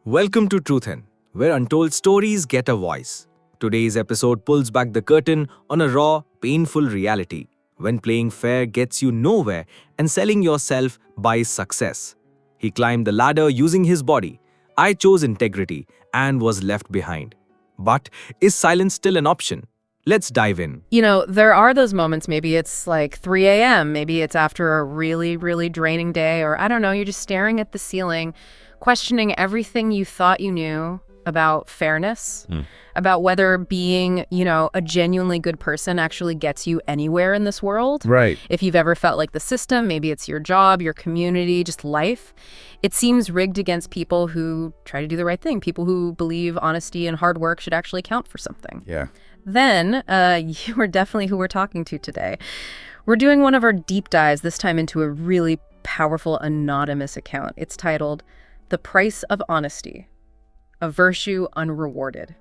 Welcome to Truthin, where untold stories get a voice. Today's episode pulls back the curtain on a raw, painful reality when playing fair gets you nowhere and selling yourself buys success. He climbed the ladder using his body. I chose integrity and was left behind. But is silence still an option? Let's dive in. There are those moments, maybe it's like 3 a.m., maybe it's after a really, really draining day, or I don't know, you're just staring at the ceiling, questioning everything you thought you knew about fairness, about whether being, a genuinely good person actually gets you anywhere in this world. Right. If you've ever felt like the system, maybe it's your job, your community, just life, it seems rigged against people who try to do the right thing, people who believe honesty and hard work should actually count for something. Yeah. Then you are definitely who we're talking to today. We're doing one of our deep dives, this time into a really powerful anonymous account. It's titled, "The Price of Honesty, a Virtue Unrewarded."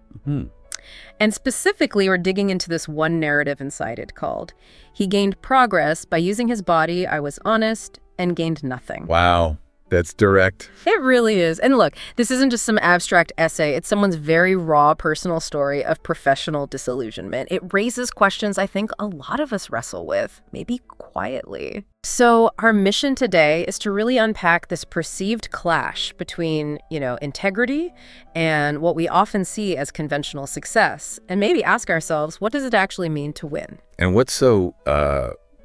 And specifically, we're digging into this one narrative inside it called, "He gained progress by using his body. I was honest and gained nothing." Wow. That's direct. It really is. And look, this isn't just some abstract essay. It's someone's very raw personal story of professional disillusionment. It raises questions I think a lot of us wrestle with, maybe quietly. So our mission today is to really unpack this perceived clash between, integrity and what we often see as conventional success, and maybe ask ourselves, what does it actually mean to win? And what's so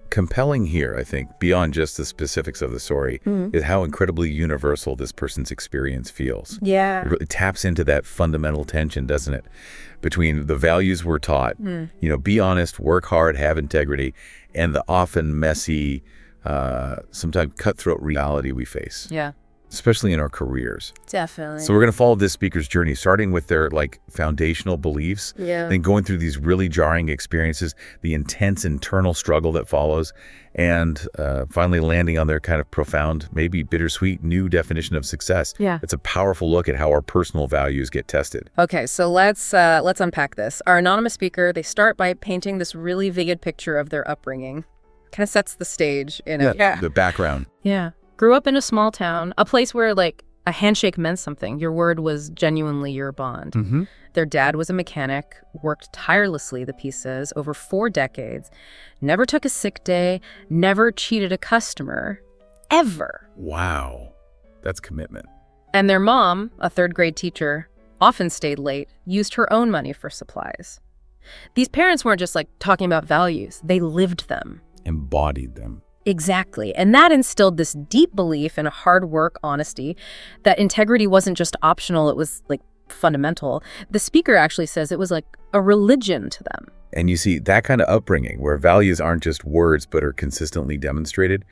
compelling here, I think, beyond just the specifics of the story, is how incredibly universal this person's experience feels. Yeah. It really taps into that fundamental tension, doesn't it? Between the values we're taught, be honest, work hard, have integrity, and the often messy, sometimes cutthroat reality we face. Yeah. Especially in our careers. Definitely. So we're going to follow this speaker's journey, starting with their foundational beliefs, then going through these really jarring experiences, the intense internal struggle that follows, and finally landing on their kind of profound, maybe bittersweet new definition of success. Yeah. It's a powerful look at how our personal values get tested. Okay, so let's unpack this. Our anonymous speaker, they start by painting this really vivid picture of their upbringing. Kind of sets the stage in it. The background. Yeah. Grew up in a small town, a place where a handshake meant something. Your word was genuinely your bond. Their dad was a mechanic, worked tirelessly, the piece says, over 4 decades, never took a sick day, never cheated a customer, ever. Wow. That's commitment. And their mom, a 3rd-grade teacher, often stayed late, used her own money for supplies. These parents weren't just talking about values, they lived them. Embodied them. Exactly. And that instilled this deep belief in hard work, honesty, that integrity wasn't just optional, it was fundamental. The speaker actually says it was like a religion to them. And you see, that kind of upbringing where values aren't just words but are consistently demonstrated,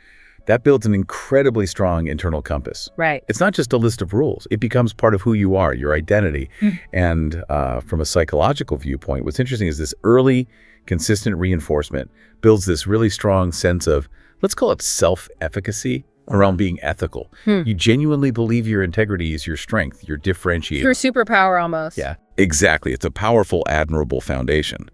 that builds an incredibly strong internal compass. Right. It's not just a list of rules. It becomes part of who you are, your identity. And from a psychological viewpoint, what's interesting is this early, consistent reinforcement builds this really strong sense of, let's call it self-efficacy around being ethical. You genuinely believe your integrity is your strength, your differentiator. Your superpower almost. Yeah, exactly. It's a powerful, admirable foundation.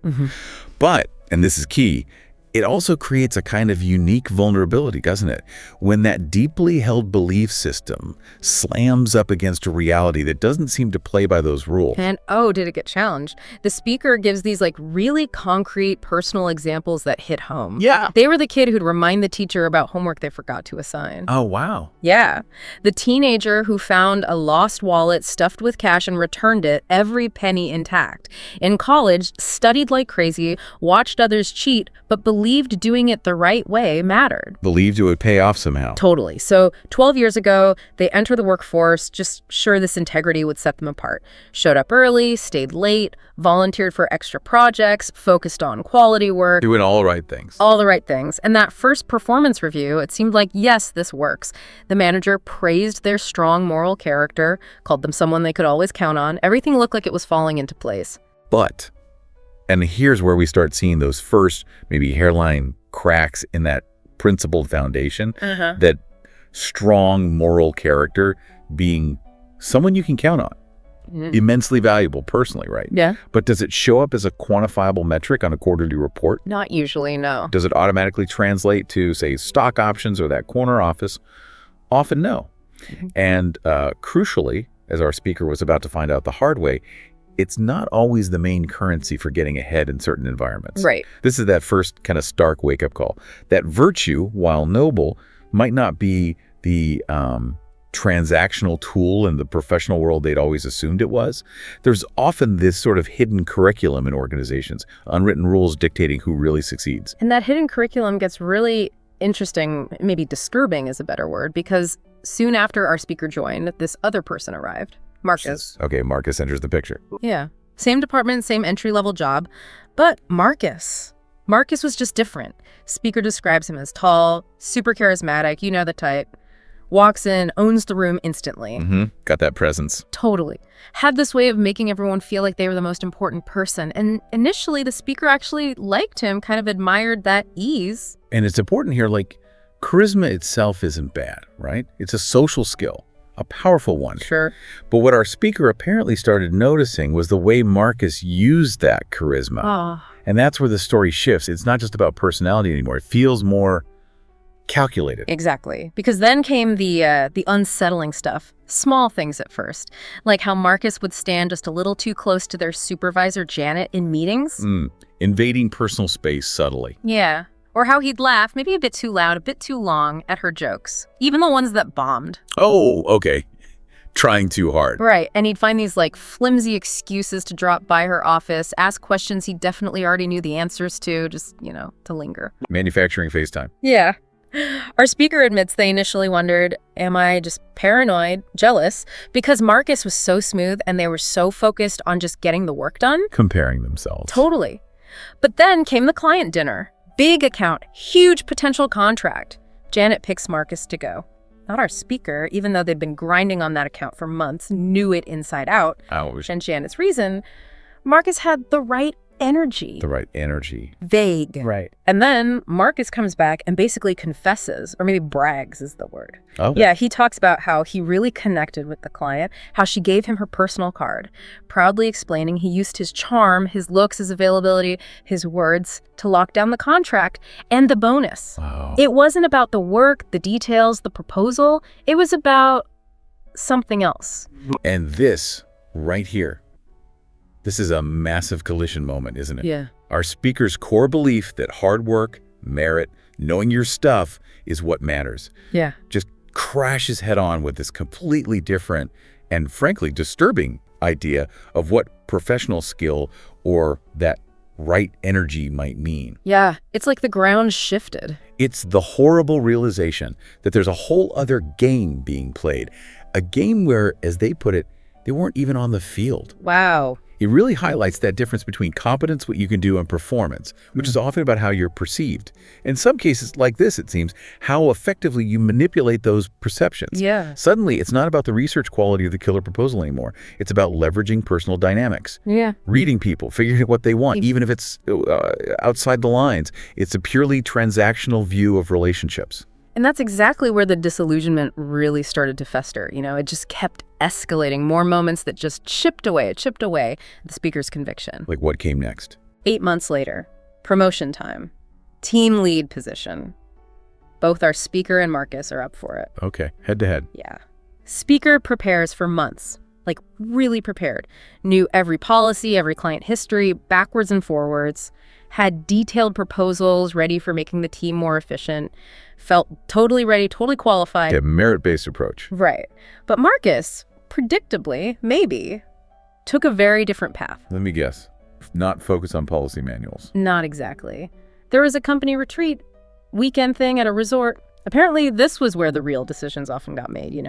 But, and this is key, it also creates a kind of unique vulnerability, doesn't it? When that deeply held belief system slams up against a reality that doesn't seem to play by those rules. And did it get challenged? The speaker gives these really concrete personal examples that hit home. Yeah. They were the kid who'd remind the teacher about homework they forgot to assign. Oh, wow. Yeah. The teenager who found a lost wallet stuffed with cash and returned it, every penny intact. In college, studied like crazy, watched others cheat, but believed doing it the right way mattered. Believed it would pay off somehow. Totally. So 12 years ago, they enter the workforce, just sure this integrity would set them apart. Showed up early, stayed late, volunteered for extra projects, focused on quality work. Doing all the right things. All the right things. And that first performance review, it seemed like, yes, this works. The manager praised their strong moral character, called them someone they could always count on. Everything looked like it was falling into place. But, and here's where we start seeing those first maybe hairline cracks in that principled foundation, that strong moral character being someone you can count on. Immensely valuable personally, right? Yeah. But does it show up as a quantifiable metric on a quarterly report? Not usually, no. Does it automatically translate to, say, stock options or that corner office? Often no. And crucially, as our speaker was about to find out the hard way, it's not always the main currency for getting ahead in certain environments. Right. This is that first kind of stark wake-up call. That virtue, while noble, might not be the transactional tool in the professional world they'd always assumed it was. There's often this sort of hidden curriculum in organizations, unwritten rules dictating who really succeeds. And that hidden curriculum gets really interesting, maybe disturbing is a better word, because soon after our speaker joined, this other person arrived, Marcus. Okay, Marcus enters the picture. Yeah. Same department, same entry-level job, but Marcus was just different. Speaker describes him as tall, super charismatic, you know the type. Walks in, owns the room instantly. Got that presence. Totally. Had this way of making everyone feel like they were the most important person. And initially, the speaker actually liked him, kind of admired that ease. And it's important here, like, charisma itself isn't bad, right? It's a social skill, a powerful one. Sure. But what our speaker apparently started noticing was the way Marcus used that charisma. Oh. And that's where the story shifts. It's not just about personality anymore. It feels more calculated. Exactly. Because then came the unsettling stuff. Small things at first. Like how Marcus would stand just a little too close to their supervisor, Janet, in meetings. Invading personal space subtly. Yeah. Or how he'd laugh, maybe a bit too loud, a bit too long, at her jokes. Even the ones that bombed. Oh, okay. Trying too hard. Right. And he'd find these, like, flimsy excuses to drop by her office, ask questions he definitely already knew the answers to, just, to linger. Manufacturing FaceTime. Yeah. Our speaker admits they initially wondered, am I just paranoid, jealous? Because Marcus was so smooth and they were so focused on just getting the work done. Comparing themselves. Totally. But then came the client dinner. Big account, huge potential contract. Janet picks Marcus to go. Not our speaker, even though they'd been grinding on that account for months, knew it inside out. Ouch. And Janet's reason, Marcus had the right energy. The right energy. Vague. Right. And then Marcus comes back and basically confesses, or maybe brags is the word. Oh. Yeah, he talks about how he really connected with the client, how she gave him her personal card, proudly explaining he used his charm, his looks, his availability, his words to lock down the contract and the bonus. Wow. It wasn't about the work, the details, the proposal. It was about something else. And this right here, this is a massive collision moment, isn't it? Yeah. Our speaker's core belief that hard work, merit, knowing your stuff is what matters. Yeah. Just crashes head on with this completely different and frankly disturbing idea of what professional skill or that right energy might mean. Yeah. It's like the ground shifted. It's the horrible realization that there's a whole other game being played. A game where, as they put it, they weren't even on the field. Wow. It really highlights that difference between competence, what you can do, and performance, which is often about how you're perceived. In some cases like this, it seems, how effectively you manipulate those perceptions. Yeah. Suddenly, it's not about the research quality of the killer proposal anymore. It's about leveraging personal dynamics. Yeah. Reading people, figuring out what they want, even if it's outside the lines. It's a purely transactional view of relationships. And that's exactly where the disillusionment really started to fester. It just kept escalating. More moments that just chipped away the speaker's conviction. Like what came next? 8 months later, promotion time, team lead position. Both our speaker and Marcus are up for it. Okay, head to head. Yeah. Speaker prepares for months, like really prepared. Knew every policy, every client history, backwards and forwards. Had detailed proposals ready for making the team more efficient. Felt totally ready, totally qualified. A merit-based approach. Right. But Marcus, predictably, maybe, took a very different path. Let me guess. Not focus on policy manuals. Not exactly. There was a company retreat, weekend thing at a resort. Apparently, this was where the real decisions often got made,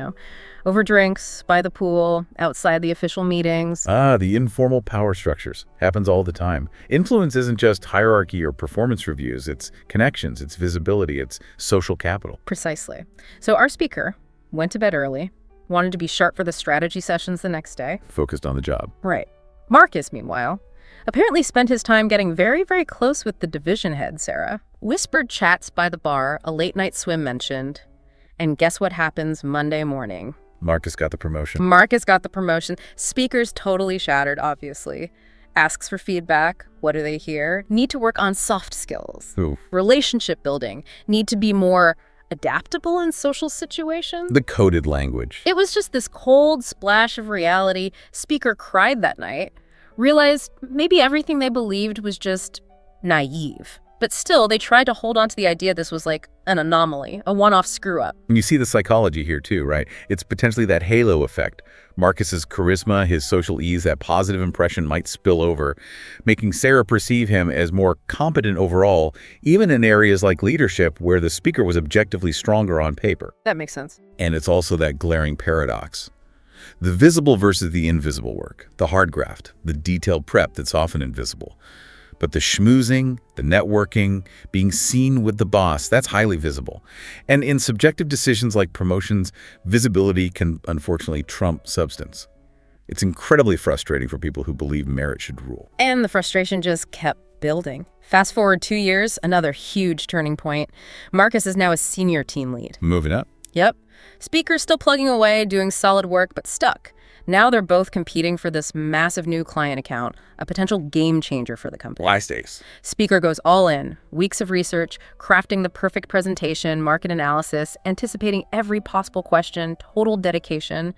over drinks, by the pool, outside the official meetings. The informal power structures. Happens all the time. Influence isn't just hierarchy or performance reviews. It's connections, it's visibility, it's social capital. Precisely. So our speaker went to bed early, wanted to be sharp for the strategy sessions the next day. Focused on the job. Right. Marcus, meanwhile, apparently spent his time getting very, very close with the division head, Sarah. Whispered chats by the bar, a late-night swim mentioned. And guess what happens Monday morning? Marcus got the promotion. Marcus got the promotion. Speaker's totally shattered, obviously. Asks for feedback. What do they hear? Need to work on soft skills. Ooh. Relationship building. Need to be more adaptable in social situations. The coded language. It was just this cold splash of reality. Speaker cried that night, realized maybe everything they believed was just naive. But still, they tried to hold on to the idea this was like an anomaly, a one-off screw-up. And you see the psychology here too, right? It's potentially that halo effect. Marcus's charisma, his social ease, that positive impression might spill over, making Sarah perceive him as more competent overall, even in areas like leadership where the speaker was objectively stronger on paper. That makes sense. And it's also that glaring paradox. The visible versus the invisible work, the hard graft, the detailed prep that's often invisible. But the schmoozing, the networking, being seen with the boss, that's highly visible. And in subjective decisions like promotions, visibility can unfortunately trump substance. It's incredibly frustrating for people who believe merit should rule. And the frustration just kept building. Fast forward 2 years, another huge turning point. Marcus is now a senior team lead. Moving up. Yep. Speaker's still plugging away, doing solid work, but stuck. Now they're both competing for this massive new client account, a potential game changer for the company. High stakes. Speaker goes all in, weeks of research, crafting the perfect presentation, market analysis, anticipating every possible question, total dedication.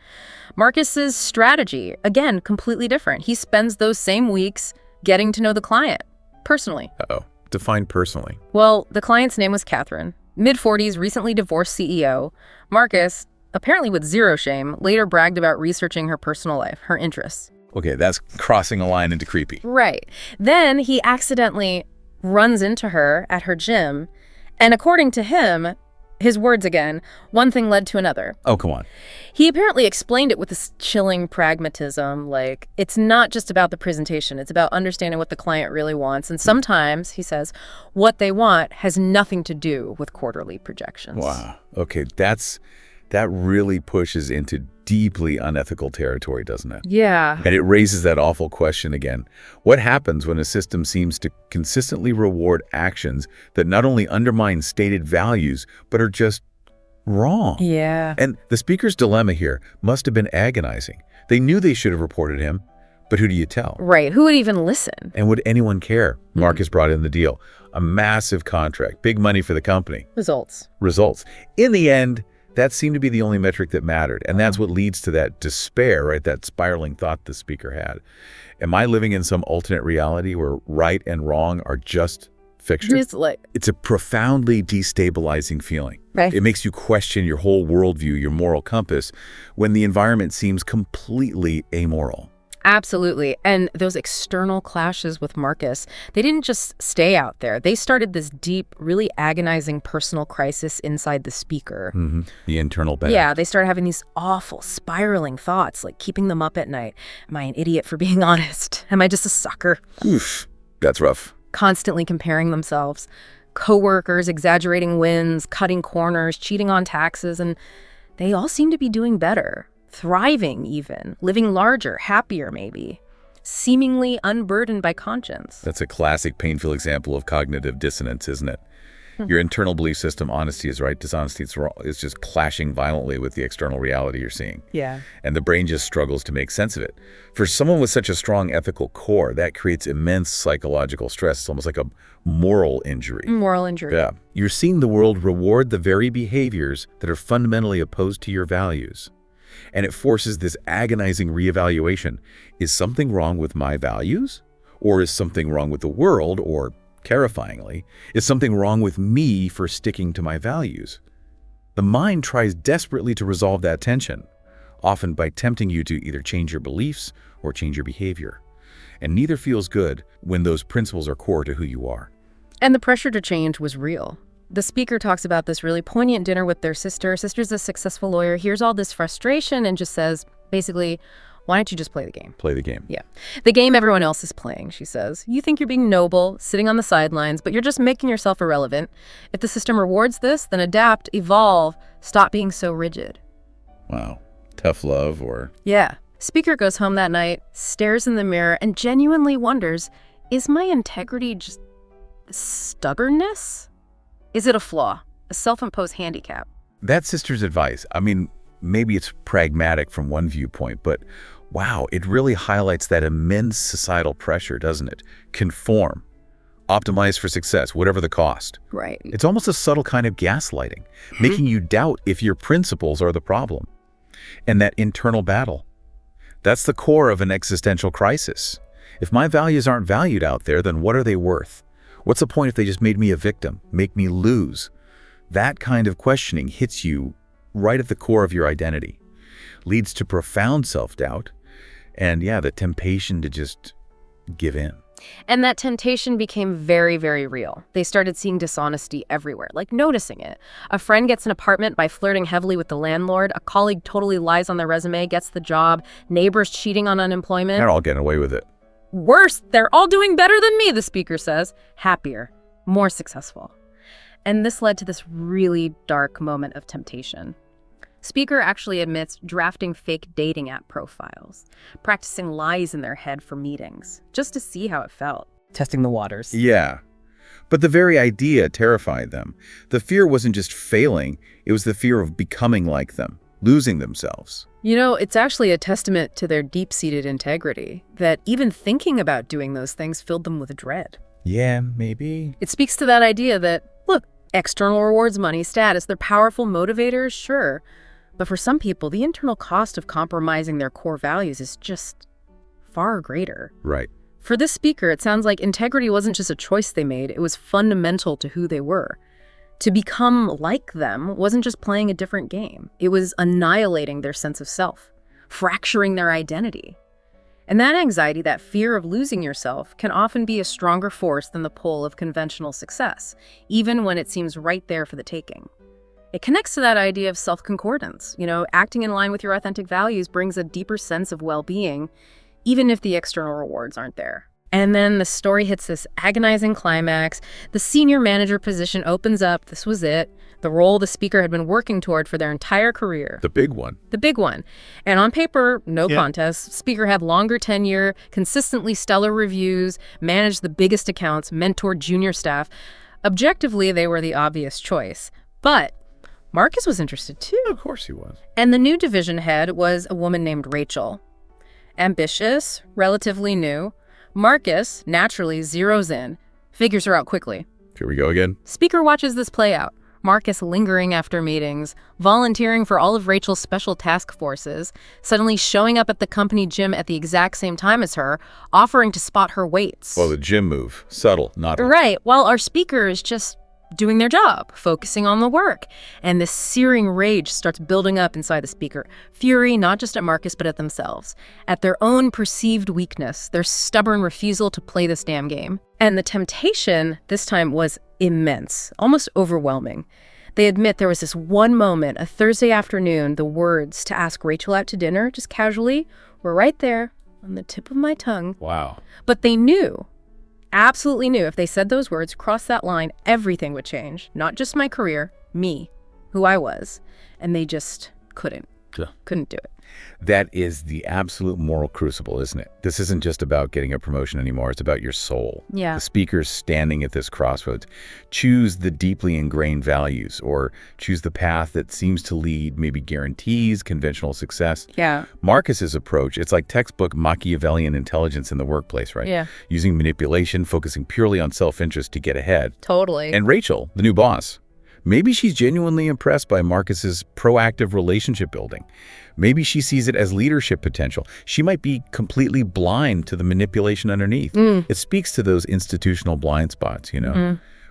Marcus's strategy, again, completely different. He spends those same weeks getting to know the client, personally. Uh-oh. Define personally. Well, the client's name was Catherine, mid-40s, recently divorced CEO. Marcus, apparently with zero shame, later bragged about researching her personal life, her interests. Okay, that's crossing a line into creepy. Right. Then he accidentally runs into her at her gym, and according to him, his words again, one thing led to another. Oh, come on. He apparently explained it with this chilling pragmatism, like, it's not just about the presentation, it's about understanding what the client really wants, and sometimes, he says, what they want has nothing to do with quarterly projections. Wow. Okay, that really pushes into deeply unethical territory, doesn't it? Yeah. And it raises that awful question again. What happens when a system seems to consistently reward actions that not only undermine stated values, but are just wrong? Yeah. And the speaker's dilemma here must have been agonizing. They knew they should have reported him, but who do you tell? Right. Who would even listen? And would anyone care? Marcus brought in the deal. A massive contract, big money for the company. Results. In the end, that seemed to be the only metric that mattered. And that's what leads to that despair, right? That spiraling thought the speaker had. Am I living in some alternate reality where right and wrong are just fiction? It's a profoundly destabilizing feeling. Right. It makes you question your whole worldview, your moral compass, when the environment seems completely amoral. Absolutely. And those external clashes with Marcus, they didn't just stay out there. They started this deep, really agonizing personal crisis inside the speaker. Mm-hmm. The internal battle. Yeah, they started having these awful, spiraling thoughts, like keeping them up at night. Am I an idiot for being honest? Am I just a sucker? Oof, that's rough. Constantly comparing themselves. Coworkers exaggerating wins, cutting corners, cheating on taxes, and they all seem to be doing better. Thriving even, living larger, happier maybe, seemingly unburdened by conscience. That's a classic painful example of cognitive dissonance, isn't it? Your internal belief system, honesty is right, dishonesty is wrong, is just clashing violently with the external reality you're seeing. Yeah. And the brain just struggles to make sense of it. For someone with such a strong ethical core, that creates immense psychological stress. It's almost like a moral injury. Moral injury. Yeah. You're seeing the world reward the very behaviors that are fundamentally opposed to your values. And it forces this agonizing reevaluation. Is something wrong with my values? Or is something wrong with the world? Or, terrifyingly, is something wrong with me for sticking to my values? The mind tries desperately to resolve that tension, often by tempting you to either change your beliefs or change your behavior. And neither feels good when those principles are core to who you are. And the pressure to change was real. The speaker talks about this really poignant dinner with their sister. Sister's a successful lawyer, hears all this frustration and just says, basically, why don't you just play the game? Play the game. Yeah. The game everyone else is playing, she says. You think you're being noble, sitting on the sidelines, but you're just making yourself irrelevant. If the system rewards this, then adapt, evolve, stop being so rigid. Wow. Tough love or... Yeah. Speaker goes home that night, stares in the mirror, and genuinely wonders, is my integrity just stubbornness? Is it a flaw, a self-imposed handicap? That's sister's advice. I mean, maybe it's pragmatic from one viewpoint, but wow, it really highlights that immense societal pressure, doesn't it? Conform. optimize for success, whatever the cost. Right. It's almost a subtle kind of gaslighting, making you doubt if your principles are the problem. And that internal battle, that's the core of an existential crisis. If my values aren't valued out there, then what are they worth? What's the point if they just made me a victim, make me lose? That kind of questioning hits you right at the core of your identity, leads to profound self-doubt, and the temptation to just give in. And that temptation became very, very real. They started seeing dishonesty everywhere, like noticing it. A friend gets an apartment by flirting heavily with the landlord. A colleague totally lies on their resume, gets the job. Neighbors cheating on unemployment. They're all getting away with it. Worse, they're all doing better than me, the speaker says. Happier, more successful. And this led to this really dark moment of temptation. Speaker actually admits drafting fake dating app profiles, practicing lies in their head for meetings, just to see how it felt. Testing the waters. Yeah. But the very idea terrified them. The fear wasn't just failing, it was the fear of becoming like them, losing themselves. You know, it's actually a testament to their deep-seated integrity, that even thinking about doing those things filled them with dread. Yeah, maybe. It speaks to that idea that, look, external rewards, money, status, they're powerful motivators, sure. But for some people, the internal cost of compromising their core values is just far greater. Right. For this speaker, it sounds like integrity wasn't just a choice they made, it was fundamental to who they were. To become like them wasn't just playing a different game. It was annihilating their sense of self, fracturing their identity. And that anxiety, that fear of losing yourself, can often be a stronger force than the pull of conventional success, even when it seems right there for the taking. It connects to that idea of self-concordance. You know, acting in line with your authentic values brings a deeper sense of well-being, even if the external rewards aren't there. And then the story hits this agonizing climax. The senior manager position opens up. This was it. The role the speaker had been working toward for their entire career. The big one. The big one. And on paper, no contest. Speaker had longer tenure, consistently stellar reviews, managed the biggest accounts, mentored junior staff. Objectively, they were the obvious choice. But Marcus was interested too. Of course he was. And the new division head was a woman named Rachel. Ambitious, relatively new. Marcus naturally zeroes in, figures her out quickly. Here we go again. Speaker watches this play out. Marcus lingering after meetings, volunteering for all of Rachel's special task forces, suddenly showing up at the company gym at the exact same time as her, offering to spot her weights. Well, the gym move. Subtle, not... Right, while our speaker is just doing their job, focusing on the work. And this searing rage starts building up inside the speaker. Fury not just at Marcus, but at themselves. At their own perceived weakness, their stubborn refusal to play this damn game. And the temptation this time was immense, almost overwhelming. They admit there was this one moment, a Thursday afternoon, the words to ask Rachel out to dinner, just casually, were right there on the tip of my tongue. Wow. But they knew, absolutely knew, if they said those words, crossed that line, everything would change. Not just my career, me, who I was. And they just couldn't do it. That is the absolute moral crucible, isn't it? This isn't just about getting a promotion anymore. It's about your soul. Yeah. The speaker's standing at this crossroads. Choose the deeply ingrained values, or choose the path that seems to lead, maybe guarantees conventional success. Yeah. Marcus's approach, it's like textbook Machiavellian intelligence in the workplace, right? Yeah. Using manipulation, focusing purely on self-interest to get ahead. Totally. And Rachel, the new boss, maybe she's genuinely impressed by Marcus's proactive relationship building. Maybe she sees it as leadership potential. She might be completely blind to the manipulation underneath. It speaks to those institutional blind spots,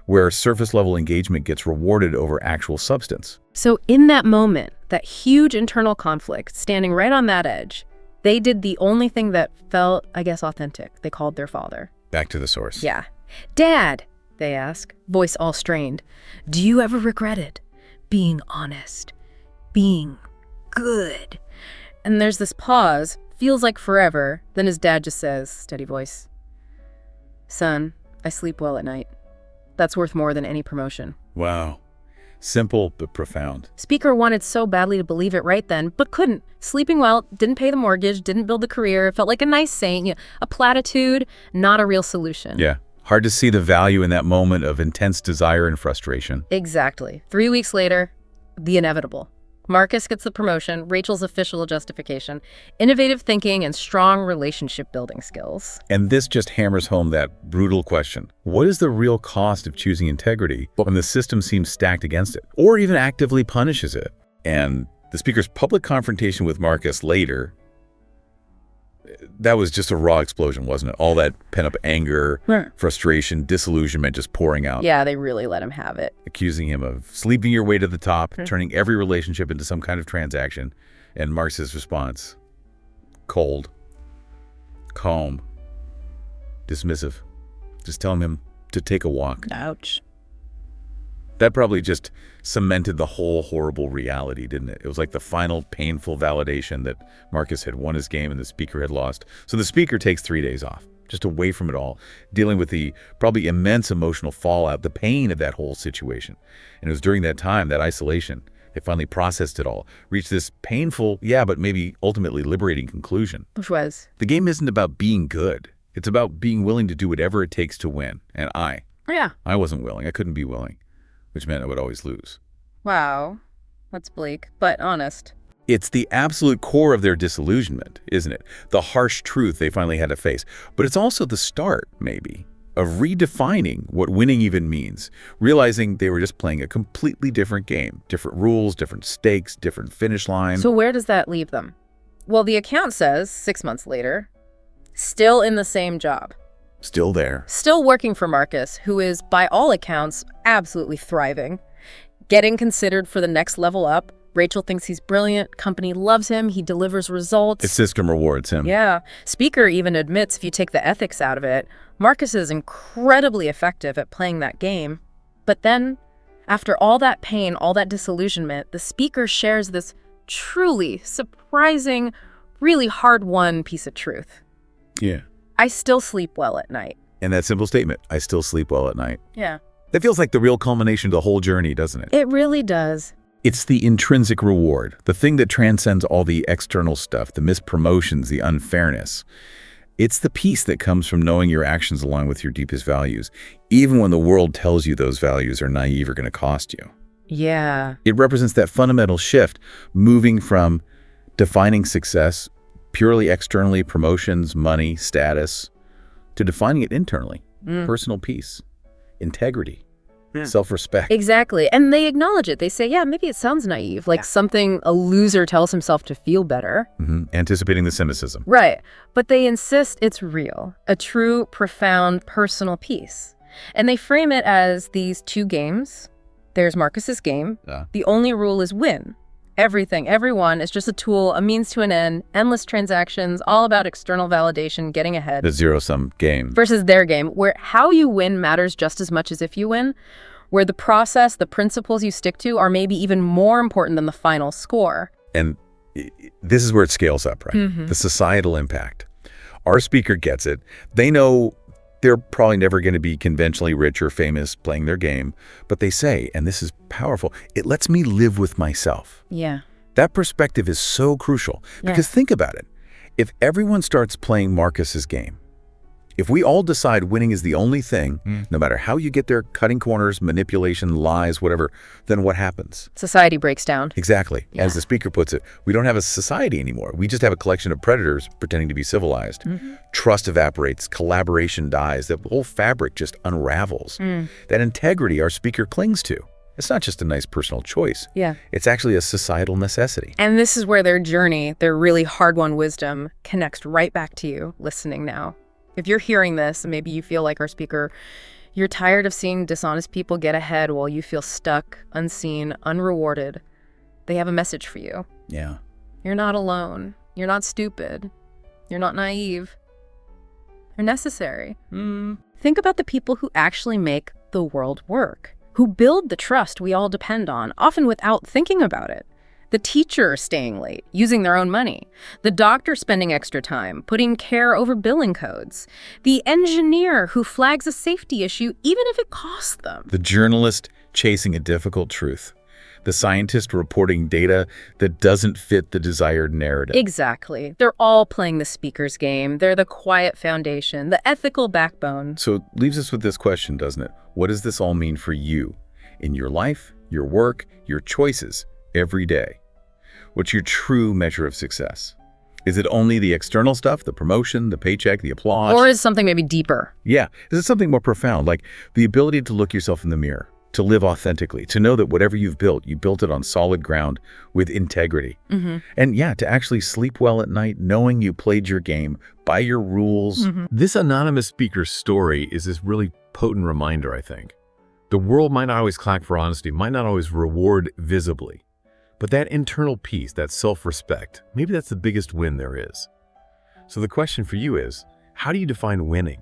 where surface-level engagement gets rewarded over actual substance. So in that moment, that huge internal conflict, standing right on that edge, they did the only thing that felt, I guess, authentic. They called their father. Back to the source. Yeah. Dad, they ask, voice all strained, do you ever regret it? Being honest. Being good. And there's this pause, feels like forever. Then his dad just says, steady voice, son, I sleep well at night. That's worth more than any promotion. Wow. Simple but profound. Speaker wanted so badly to believe it right then, but couldn't. Sleeping well didn't pay the mortgage, didn't build the career. It felt like a nice saying, a platitude, not a real solution. Yeah. Hard to see the value in that moment of intense desire and frustration. Exactly. 3 weeks later, the inevitable. Marcus gets the promotion, Rachel's official justification, innovative thinking and strong relationship building skills. And this just hammers home that brutal question. What is the real cost of choosing integrity when the system seems stacked against it, or even actively punishes it? And the speaker's public confrontation with Marcus later, that was just a raw explosion, wasn't it? All that pent-up anger, frustration, disillusionment just pouring out. Yeah, they really let him have it. Accusing him of sleeping your way to the top, turning every relationship into some kind of transaction. And Marcus's response, cold, calm, dismissive, just telling him to take a walk. Ouch. That probably just cemented the whole horrible reality, didn't it? It was like the final painful validation that Marcus had won his game and the speaker had lost. So the speaker takes 3 days off, just away from it all, dealing with the probably immense emotional fallout, the pain of that whole situation. And it was during that time, that isolation, they finally processed it all, reached this painful, but maybe ultimately liberating conclusion. Which was? The game isn't about being good. It's about being willing to do whatever it takes to win. And I wasn't willing. I couldn't be willing, which meant I would always lose. Wow. That's bleak, but honest. It's the absolute core of their disillusionment, isn't it? The harsh truth they finally had to face. But it's also the start, maybe, of redefining what winning even means, realizing they were just playing a completely different game, different rules, different stakes, different finish line. So where does that leave them? Well, the account says 6 months later, still in the same job. Still there. Still working for Marcus, who is, by all accounts, absolutely thriving. Getting considered for the next level up. Rachel thinks he's brilliant. Company loves him. He delivers results. The system rewards him. Yeah. Speaker even admits if you take the ethics out of it, Marcus is incredibly effective at playing that game. But then, after all that pain, all that disillusionment, the speaker shares this truly surprising, really hard-won piece of truth. Yeah. I still sleep well at night. And that simple statement, I still sleep well at night. Yeah. That feels like the real culmination of the whole journey, doesn't it? It really does. It's the intrinsic reward, the thing that transcends all the external stuff, the missed promotions, the unfairness. It's the peace that comes from knowing your actions align with your deepest values, even when the world tells you those values are naive or going to cost you. Yeah. It represents that fundamental shift, moving from defining success purely externally, promotions, money, status, to defining it internally, personal peace, integrity, self-respect. Exactly. And they acknowledge it. They say, yeah, maybe it sounds naive, like something a loser tells himself to feel better. Anticipating the cynicism. Right. But they insist it's real, a true, profound, personal peace. And they frame it as these two games. There's Marcus's game. The only rule is win. Everything, everyone is just a tool, a means to an end, endless transactions, all about external validation, getting ahead. The zero-sum game. Versus their game, where how you win matters just as much as if you win, where the process, the principles you stick to are maybe even more important than the final score. And this is where it scales up, right? The societal impact. Our speaker gets it. They know they're probably never going to be conventionally rich or famous playing their game, but they say, and this is powerful, it lets me live with myself. Yeah. That perspective is so crucial because think about it. If everyone starts playing Marcus's game, if we all decide winning is the only thing, no matter how you get there, cutting corners, manipulation, lies, whatever, then what happens? Society breaks down. Exactly. As the speaker puts it, we don't have a society anymore. We just have a collection of predators pretending to be civilized. Trust evaporates, collaboration dies, the whole fabric just unravels. That integrity our speaker clings to. It's not just a nice personal choice. Yeah. It's actually a societal necessity. And this is where their journey, their really hard-won wisdom, connects right back to you listening now. If you're hearing this, maybe you feel like our speaker, you're tired of seeing dishonest people get ahead while you feel stuck, unseen, unrewarded. They have a message for you. Yeah. You're not alone. You're not stupid. You're not naive. You're necessary. Think about the people who actually make the world work, who build the trust we all depend on, often without thinking about it. The teacher staying late, using their own money. The doctor spending extra time, putting care over billing codes. The engineer who flags a safety issue even if it costs them. The journalist chasing a difficult truth. The scientist reporting data that doesn't fit the desired narrative. Exactly. They're all playing the speaker's game. They're the quiet foundation, the ethical backbone. So it leaves us with this question, doesn't it? What does this all mean for you? In your life, your work, your choices, every day? What's your true measure of success? Is it only the external stuff, the promotion, the paycheck, the applause? Or is something maybe deeper? Yeah. Is it something more profound, like the ability to look yourself in the mirror, to live authentically, to know that whatever you've built, you built it on solid ground with integrity. And yeah, to actually sleep well at night, knowing you played your game by your rules. This anonymous speaker's story is this really potent reminder, I think. The world might not always clack for honesty, might not always reward visibly. But that internal peace, that self-respect, maybe that's the biggest win there is. So the question for you is, how do you define winning?